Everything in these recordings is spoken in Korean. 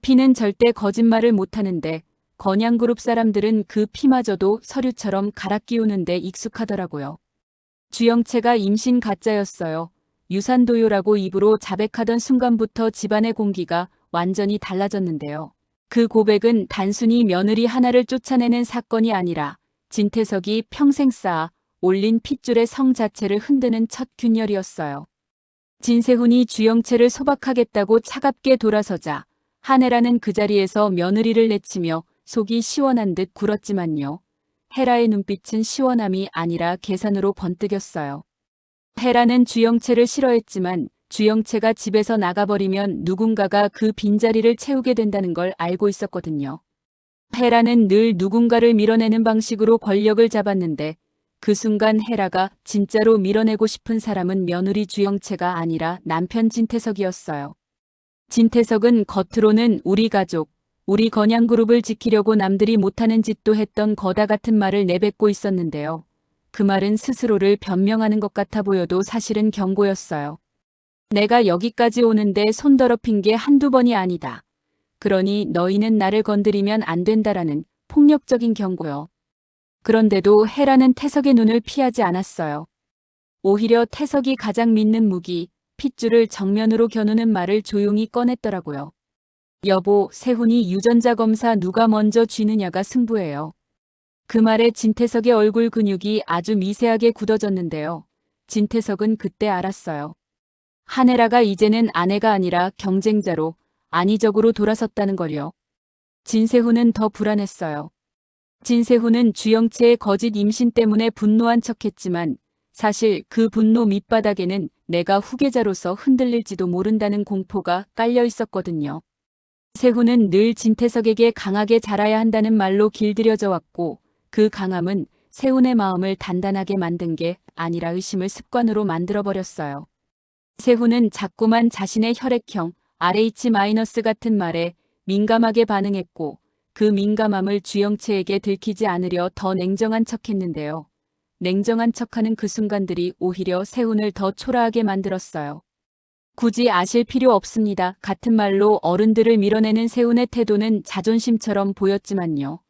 피는 절대 거짓말을 못하는데 건양그룹 사람들은 그 피마저도 서류처럼 갈아 끼우는데 익숙하더라고요. 주영채가 임신 가짜였어요. 유산도요라고 입으로 자백하던 순간부터 집안의 공기가 완전히 달라졌는데요. 그 고백은 단순히 며느리 하나를 쫓아내는 사건이 아니라 진태석이 평생 쌓아 올린 핏줄의 성 자체를 흔드는 첫 균열이었어요. 진세훈이 주영채를 소박하겠다고 차갑게 돌아서자 한혜라는 그 자리에서 며느리를 내치며 속이 시원한 듯 굴었지만요. 헤라의 눈빛은 시원함이 아니라 계산으로 번뜩였어요. 헤라는 주영채를 싫어했지만 주영채가 집에서 나가버리면 누군가가 그 빈자리를 채우게 된다는 걸 알고 있었거든요. 헤라는 늘 누군가를 밀어내는 방식으로 권력을 잡았는데 그 순간 헤라가 진짜로 밀어내고 싶은 사람은 며느리 주영채가 아니라 남편 진태석이었어요. 진태석은 겉으로는 우리 가족, 우리 건양그룹을 지키려고 남들이 못하는 짓도 했던 거다 같은 말을 내뱉고 있었는데요. 그 말은 스스로를 변명하는 것 같아 보여도 사실은 경고였어요. 내가 여기까지 오는데 손 더럽힌 게 한두 번이 아니다. 그러니 너희는 나를 건드리면 안 된다라는 폭력적인 경고요. 그런데도 헤라는 태석의 눈을 피하지 않았어요. 오히려 태석이 가장 믿는 무기, 핏줄을 정면으로 겨누는 말을 조용히 꺼냈더라고요. 여보, 세훈이 유전자 검사 누가 먼저 쥐느냐가 승부예요. 그 말에 진태석의 얼굴 근육이 아주 미세하게 굳어졌는데요. 진태석은 그때 알았어요. 한혜라가 이제는 아내가 아니라 경쟁자로 안위적으로 돌아섰다는 걸요. 진세훈은 더 불안했어요. 진세훈은 주영채의 거짓 임신 때문에 분노한 척했지만 사실 그 분노 밑바닥에는 내가 후계자로서 흔들릴지도 모른다는 공포가 깔려 있었거든요. 세훈은 늘 진태석에게 강하게 자라야 한다는 말로 길들여져 왔고 그 강함은 세훈의 마음을 단단하게 만든 게 아니라 의심을 습관으로 만들어버렸어요. 세훈은 자꾸만 자신의 혈액형 RH- 같은 말에 민감하게 반응했고 그 민감함을 주영채에게 들키지 않으려 더 냉정한 척했는데요. 냉정한 척하는 그 순간들이 오히려 세훈을 더 초라하게 만들었어요. 굳이 아실 필요 없습니다. 같은 말로 어른들을 밀어내는 세훈의 태도는 자존심처럼 보였지만요.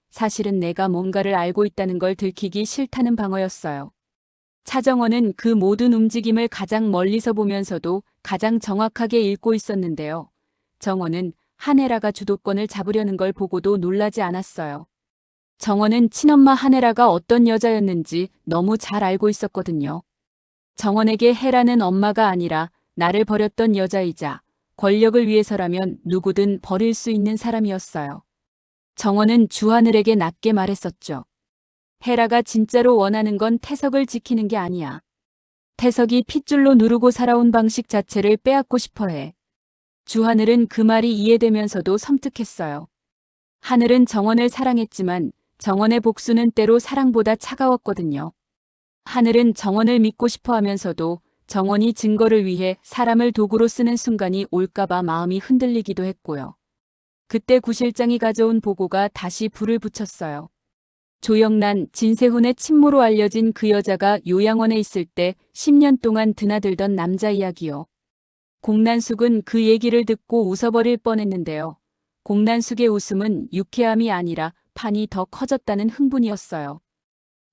사실은 내가 뭔가를 알고 있다는 걸 들키기 싫다는 방어였어요. 차정원은 그 모든 움직임을 가장 멀리서 보면서도 가장 정확하게 읽고 있었는데요. 정원은 한혜라가 주도권을 잡으려는 걸 보고도 놀라지 않았어요. 정원은 친엄마 한혜라가 어떤 여자였는지 너무 잘 알고 있었거든요. 정원에게 혜라는 엄마가 아니라 나를 버렸던 여자이자 권력을 위해서라면 누구든 버릴 수 있는 사람이었어요. 정원은 주하늘에게 낮게 말했었죠. 혜라가 진짜로 원하는 건 태석을 지키는 게 아니야. 태석이 핏줄로 누르고 살아온 방식 자체를 빼앗고 싶어해. 주하늘은 그 말이 이해되면서도 섬뜩했어요. 하늘은 정원을 사랑했지만 정원의 복수는 때로 사랑보다 차가웠거든요. 하늘은 정원을 믿고 싶어 하면서도 정원이 증거를 위해 사람을 도구로 쓰는 순간이 올까봐 마음이 흔들리기도 했고요. 그때 구실장이 가져온 보고가 다시 불을 붙였어요. 조영란, 진세훈의 친모로 알려진 그 여자가 요양원에 있을 때 10년 동안 드나들던 남자 이야기요. 공난숙은 그 얘기를 듣고 웃어버릴 뻔했는데요. 공난숙의 웃음은 유쾌함이 아니라 판이 더 커졌다는 흥분이었어요.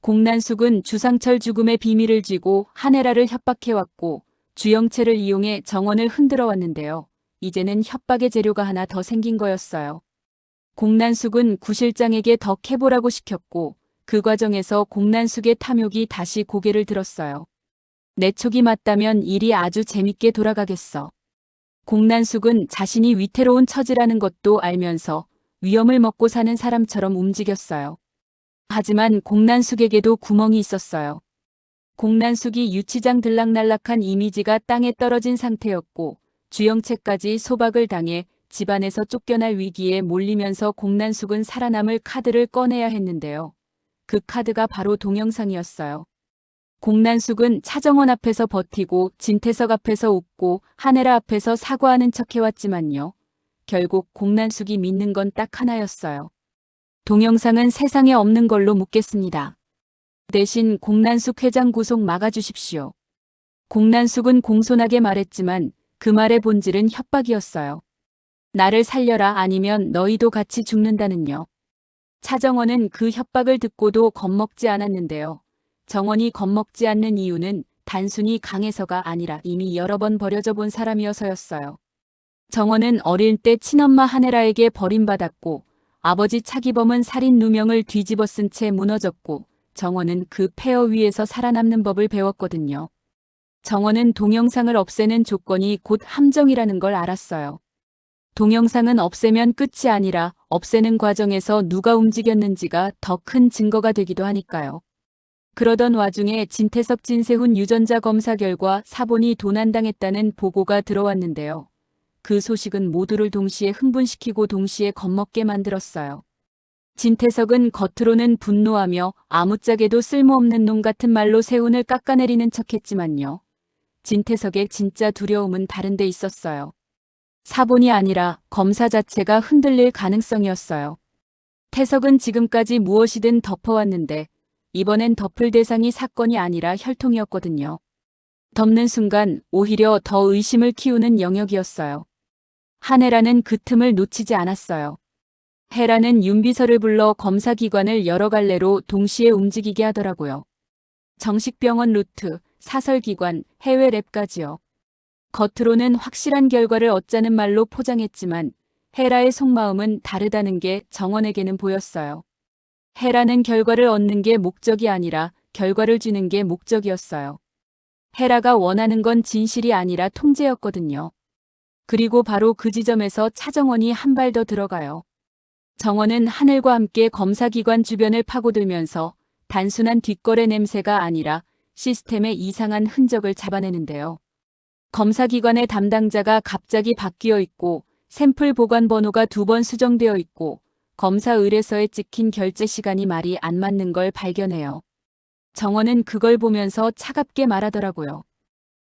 공난숙은 주상철 죽음의 비밀을 쥐고 한혜라를 협박해왔고 주영채를 이용해 정원을 흔들어 왔는데요. 이제는 협박의 재료가 하나 더 생긴 거였어요. 공난숙은 구실장에게 더 캐보라고 시켰고 그 과정에서 공난숙의 탐욕이 다시 고개를 들었어요. 내 촉이 맞다면 일이 아주 재밌게 돌아가겠어. 공난숙은 자신이 위태로운 처지라는 것도 알면서 위험을 먹고 사는 사람처럼 움직였어요. 하지만 공난숙에게도 구멍이 있었어요. 공난숙이 유치장 들락날락한 이미지가 땅에 떨어진 상태였고 주영채까지 소박을 당해 집안에서 쫓겨날 위기에 몰리면서 공난숙은 살아남을 카드를 꺼내야 했는데요. 그 카드가 바로 동영상이었어요. 공난숙은 차정원 앞에서 버티고 진태석 앞에서 웃고 한혜라 앞에서 사과하는 척 해왔지만요. 결국 공난숙이 믿는 건 딱 하나였어요. 동영상은 세상에 없는 걸로 묻겠습니다. 대신 공난숙 회장 구속 막아주십시오. 공난숙은 공손하게 말했지만 그 말의 본질은 협박이었어요. 나를 살려라 아니면 너희도 같이 죽는다는요. 차정원은 그 협박을 듣고도 겁먹지 않았는데요. 정원이 겁먹지 않는 이유는 단순히 강해서가 아니라 이미 여러 번 버려져 본 사람이어서였어요. 정원은 어릴 때 친엄마 하네라에게 버림받았고 아버지 차기범은 살인 누명을 뒤집어 쓴 채 무너졌고 정원은 그 폐허 위에서 살아남는 법을 배웠거든요. 정원은 동영상을 없애는 조건이 곧 함정이라는 걸 알았어요. 동영상은 없애면 끝이 아니라 없애는 과정에서 누가 움직였는지가 더 큰 증거가 되기도 하니까요. 그러던 와중에 진태석 진세훈 유전자 검사 결과 사본이 도난당했다는 보고가 들어왔는데요. 그 소식은 모두를 동시에 흥분시키고 동시에 겁먹게 만들었어요. 진태석은 겉으로는 분노하며 아무짝에도 쓸모없는 놈 같은 말로 세훈을 깎아내리는 척했지만요. 진태석의 진짜 두려움은 다른 데 있었어요. 사본이 아니라 검사 자체가 흔들릴 가능성이었어요. 태석은 지금까지 무엇이든 덮어왔는데 이번엔 덮을 대상이 사건이 아니라 혈통이었거든요. 덮는 순간 오히려 더 의심을 키우는 영역이었어요. 한혜라는 그 틈을 놓치지 않았어요. 혜라는 윤비서를 불러 검사기관을 여러 갈래로 동시에 움직이게 하더라고요. 정식병원 루트, 사설기관, 해외 랩까지요. 겉으로는 확실한 결과를 얻자는 말로 포장했지만 혜라의 속마음은 다르다는 게 정원에게는 보였어요. 혜라는 결과를 얻는 게 목적이 아니라 결과를 주는 게 목적이었어요. 혜라가 원하는 건 진실이 아니라 통제였거든요. 그리고 바로 그 지점에서 차정원이 한 발 더 들어가요. 정원은 하늘과 함께 검사기관 주변을 파고들면서 단순한 뒷거래 냄새가 아니라 시스템의 이상한 흔적을 잡아내는데요. 검사기관의 담당자가 갑자기 바뀌어 있고 샘플 보관 번호가 2번 수정되어 있고 검사 의뢰서에 찍힌 결제 시간이 말이 안 맞는 걸 발견해요. 정원은 그걸 보면서 차갑게 말하더라고요.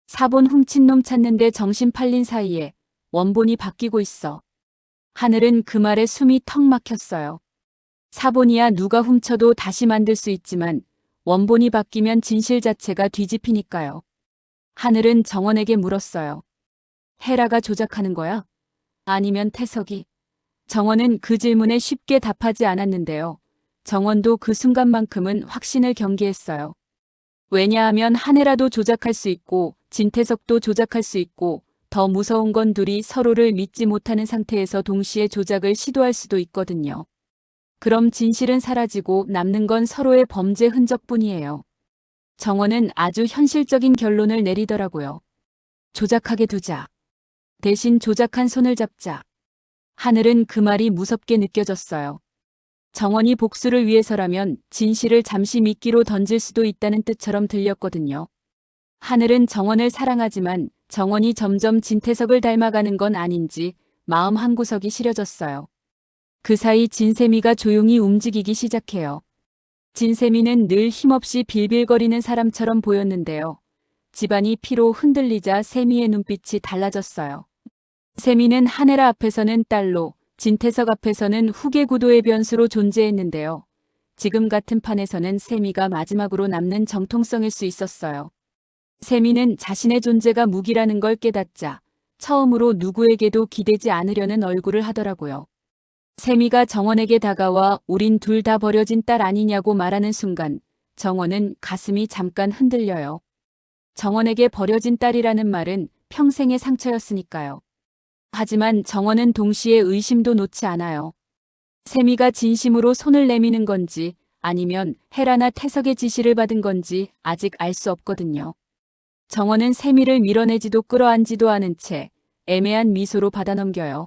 사본 훔친 놈 찾는데 정신 팔린 사이에 원본이 바뀌고 있어. 하늘은 그 말에 숨이 턱 막혔어요. 사본이야 누가 훔쳐도 다시 만들 수 있지만 원본이 바뀌면 진실 자체가 뒤집히니까요. 하늘은 정원에게 물었어요. 혜라가 조작하는 거야? 아니면 태석이? 정원은 그 질문에 쉽게 답하지 않았는데요. 정원도 그 순간만큼은 확신을 경계했어요. 왜냐하면 한혜라도 조작할 수 있고 진태석도 조작할 수 있고 더 무서운 건 둘이 서로를 믿지 못하는 상태에서 동시에 조작을 시도할 수도 있거든요. 그럼 진실은 사라지고 남는 건 서로의 범죄 흔적뿐이에요. 정원은 아주 현실적인 결론을 내리더라고요. 조작하게 두자. 대신 조작한 손을 잡자. 하늘은 그 말이 무섭게 느껴졌어요. 정원이 복수를 위해서라면 진실을 잠시 미끼로 던질 수도 있다는 뜻처럼 들렸거든요. 하늘은 정원을 사랑하지만 정원이 점점 진태석을 닮아가는 건 아닌지 마음 한구석이 시려졌어요. 그 사이 진세미가 조용히 움직이기 시작해요. 진세미는 늘 힘없이 빌빌거리는 사람처럼 보였는데요. 집안이 피로 흔들리자 세미의 눈빛이 달라졌어요. 세미는 한혜라 앞에서는 딸로, 진태석 앞에서는 후계 구도의 변수로 존재했는데요. 지금 같은 판에서는 세미가 마지막으로 남는 정통성일 수 있었어요. 세미는 자신의 존재가 무기라는 걸 깨닫자 처음으로 누구에게도 기대지 않으려는 얼굴을 하더라고요. 세미가 정원에게 다가와 우린 둘 다 버려진 딸 아니냐고 말하는 순간 정원은 가슴이 잠깐 흔들려요. 정원에게 버려진 딸이라는 말은 평생의 상처였으니까요. 하지만 정원은 동시에 의심도 놓지 않아요. 세미가 진심으로 손을 내미는 건지 아니면 혜라나 태석의 지시를 받은 건지 아직 알 수 없거든요. 정원은 세미를 밀어내지도 끌어안지도 않은 채 애매한 미소로 받아넘겨요.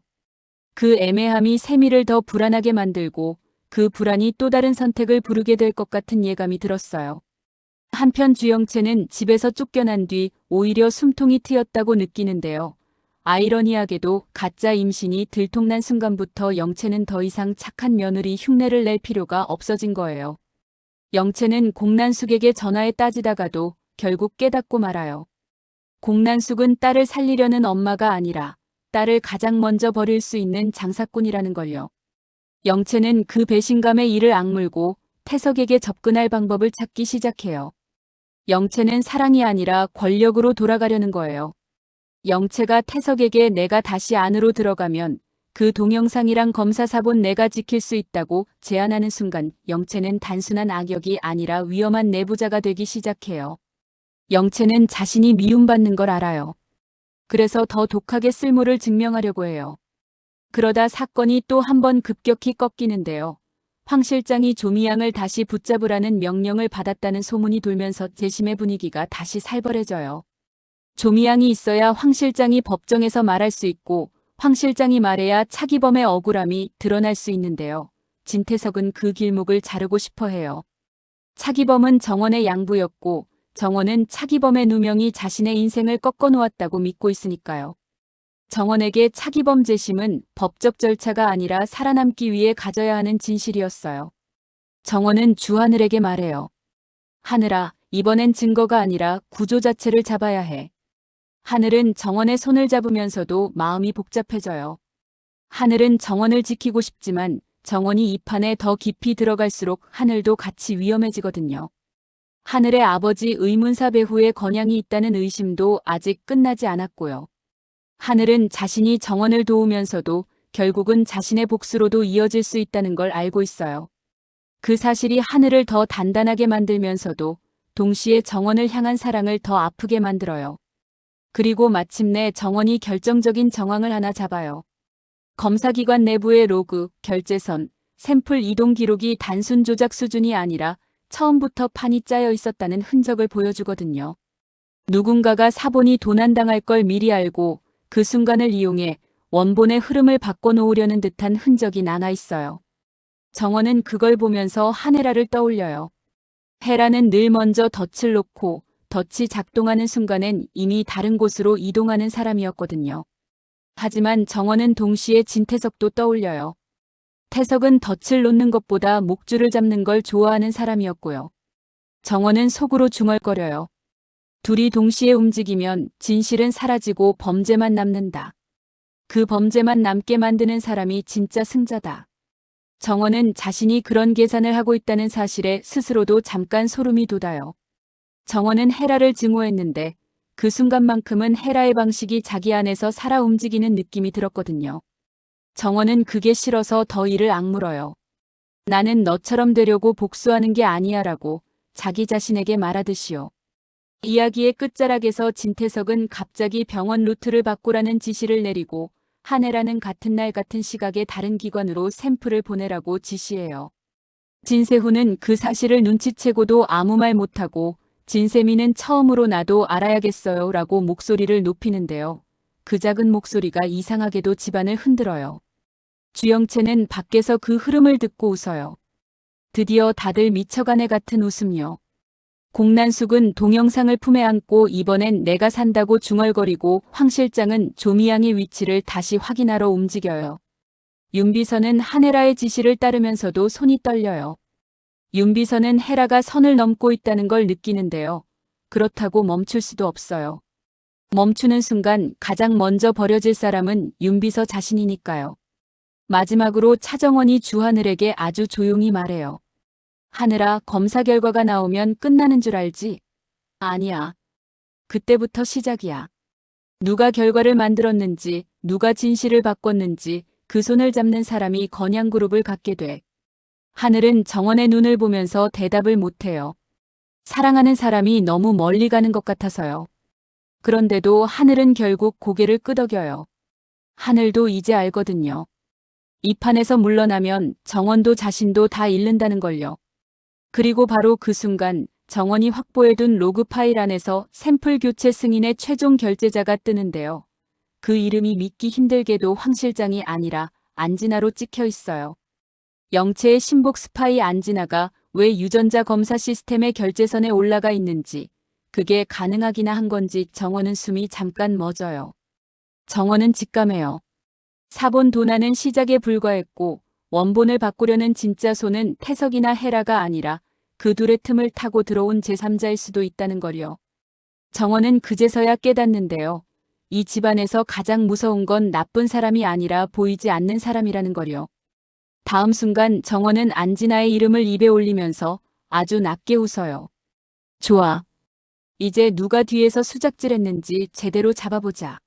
그 애매함이 세미를 더 불안하게 만들고 그 불안이 또 다른 선택을 부르게 될 것 같은 예감이 들었어요. 한편 주영채는 집에서 쫓겨난 뒤 오히려 숨통이 트였다고 느끼는데요. 아이러니하게도 가짜 임신이 들통난 순간부터 영채는 더 이상 착한 며느리 흉내를 낼 필요가 없어진 거예요. 영채는 공난숙에게 전화해 따지다가도 결국 깨닫고 말아요. 공난숙은 딸을 살리려는 엄마가 아니라 딸을 가장 먼저 버릴 수 있는 장사꾼이라는 걸요. 영채는 그 배신감에 이를 악물고 태석에게 접근할 방법을 찾기 시작해요. 영채는 사랑이 아니라 권력으로 돌아가려는 거예요. 영채가 태석에게 내가 다시 안으로 들어가면 그 동영상이랑 검사 사본 내가 지킬 수 있다고 제안하는 순간 영채는 단순한 악역이 아니라 위험한 내부자가 되기 시작해요. 영채는 자신이 미움받는 걸 알아요. 그래서 더 독하게 쓸모를 증명하려고 해요. 그러다 사건이 또 한 번 급격히 꺾이는데요. 황 실장이 조미양을 다시 붙잡으라는 명령을 받았다는 소문이 돌면서 재심의 분위기가 다시 살벌해져요. 조미양이 있어야 황 실장이 법정에서 말할 수 있고 황 실장이 말해야 차기범의 억울함이 드러날 수 있는데요. 진태석은 그 길목을 자르고 싶어 해요. 차기범은 정원의 양부였고 정원은 차기범의 누명이 자신의 인생을 꺾어놓았다고 믿고 있으니까요. 정원에게 차기범 재심은 법적 절차가 아니라 살아남기 위해 가져야 하는 진실이었어요. 정원은 주하늘에게 말해요. 하늘아, 이번엔 증거가 아니라 구조 자체를 잡아야 해. 하늘은 정원의 손을 잡으면서도 마음이 복잡해져요. 하늘은 정원을 지키고 싶지만 정원이 이 판에 더 깊이 들어갈수록 하늘도 같이 위험해지거든요. 하늘의 아버지 의문사 배후에 건양이 있다는 의심도 아직 끝나지 않았고요. 하늘은 자신이 정원을 도우면서도 결국은 자신의 복수로도 이어질 수 있다는 걸 알고 있어요. 그 사실이 하늘을 더 단단하게 만들면서도 동시에 정원을 향한 사랑을 더 아프게 만들어요. 그리고 마침내 정원이 결정적인 정황을 하나 잡아요. 검사기관 내부의 로그, 결제선, 샘플 이동 기록이 단순 조작 수준이 아니라 처음부터 판이 짜여 있었다는 흔적을 보여주거든요. 누군가가 사본이 도난당할 걸 미리 알고 그 순간을 이용해 원본의 흐름을 바꿔놓으려는 듯한 흔적이 남아있어요. 정원은 그걸 보면서 한혜라를 떠올려요. 헤라는 늘 먼저 덫을 놓고 덫이 작동하는 순간엔 이미 다른 곳으로 이동하는 사람이었거든요. 하지만 정원은 동시에 진태석도 떠올려요. 태석은 덫을 놓는 것보다 목줄을 잡는 걸 좋아하는 사람이었고요. 정원은 속으로 중얼거려요. 둘이 동시에 움직이면 진실은 사라지고 범죄만 남는다. 그 범죄만 남게 만드는 사람이 진짜 승자다. 정원은 자신이 그런 계산을 하고 있다는 사실에 스스로도 잠깐 소름이 돋아요. 정원은 헤라를 증오했는데 그 순간만큼은 헤라의 방식이 자기 안에서 살아 움직이는 느낌이 들었거든요. 정원은 그게 싫어서 더 이를 악물어요. 나는 너처럼 되려고 복수하는 게 아니야 라고 자기 자신에게 말하듯이요. 이야기의 끝자락에서 진태석은 갑자기 병원 루트를 바꾸라는 지시를 내리고 한혜라는 같은 날 같은 시각에 다른 기관으로 샘플을 보내라고 지시해요. 진세훈은 그 사실을 눈치채고도 아무 말 못하고 진세미는 처음으로 나도 알아야겠어요 라고 목소리를 높이는데요. 그 작은 목소리가 이상하게도 집안을 흔들어요. 주영채는 밖에서 그 흐름을 듣고 웃어요. 드디어 다들 미쳐간 애 같은 웃음이요. 공난숙은 동영상을 품에 안고 이번엔 내가 산다고 중얼거리고 황 실장은 조미양의 위치를 다시 확인하러 움직여요. 윤비서는 한혜라의 지시를 따르면서도 손이 떨려요. 윤비서는 헤라가 선을 넘고 있다는 걸 느끼는데요. 그렇다고 멈출 수도 없어요. 멈추는 순간 가장 먼저 버려질 사람은 윤비서 자신이니까요. 마지막으로 차정원이 주하늘에게 아주 조용히 말해요. 하늘아, 검사 결과가 나오면 끝나는 줄 알지? 아니야. 그때부터 시작이야. 누가 결과를 만들었는지, 누가 진실을 바꿨는지 그 손을 잡는 사람이 건양그룹을 갖게 돼. 하늘은 정원의 눈을 보면서 대답을 못해요. 사랑하는 사람이 너무 멀리 가는 것 같아서요. 그런데도 하늘은 결국 고개를 끄덕여요. 하늘도 이제 알거든요. 이 판에서 물러나면 정원도 자신도 다 잃는다는 걸요. 그리고 바로 그 순간 정원이 확보해둔 로그 파일 안에서 샘플 교체 승인의 최종 결제자가 뜨는데요. 그 이름이 믿기 힘들게도 황 실장이 아니라 안진아로 찍혀 있어요. 영채의 신복 스파이 안진아가 왜 유전자 검사 시스템의 결제선에 올라가 있는지, 그게 가능하기나 한 건지 정원은 숨이 잠깐 멎어요. 정원은 직감해요. 사본 도난은 시작에 불과했고 원본을 바꾸려는 진짜 손은 태석이나 헤라가 아니라 그 둘의 틈을 타고 들어온 제3자일 수도 있다는 걸요. 정원은 그제서야 깨닫는데요. 이 집안에서 가장 무서운 건 나쁜 사람이 아니라 보이지 않는 사람이라는 걸요. 다음 순간 정원은 안진아의 이름을 입에 올리면서 아주 낮게 웃어요. 좋아. 이제 누가 뒤에서 수작질했는지 제대로 잡아보자.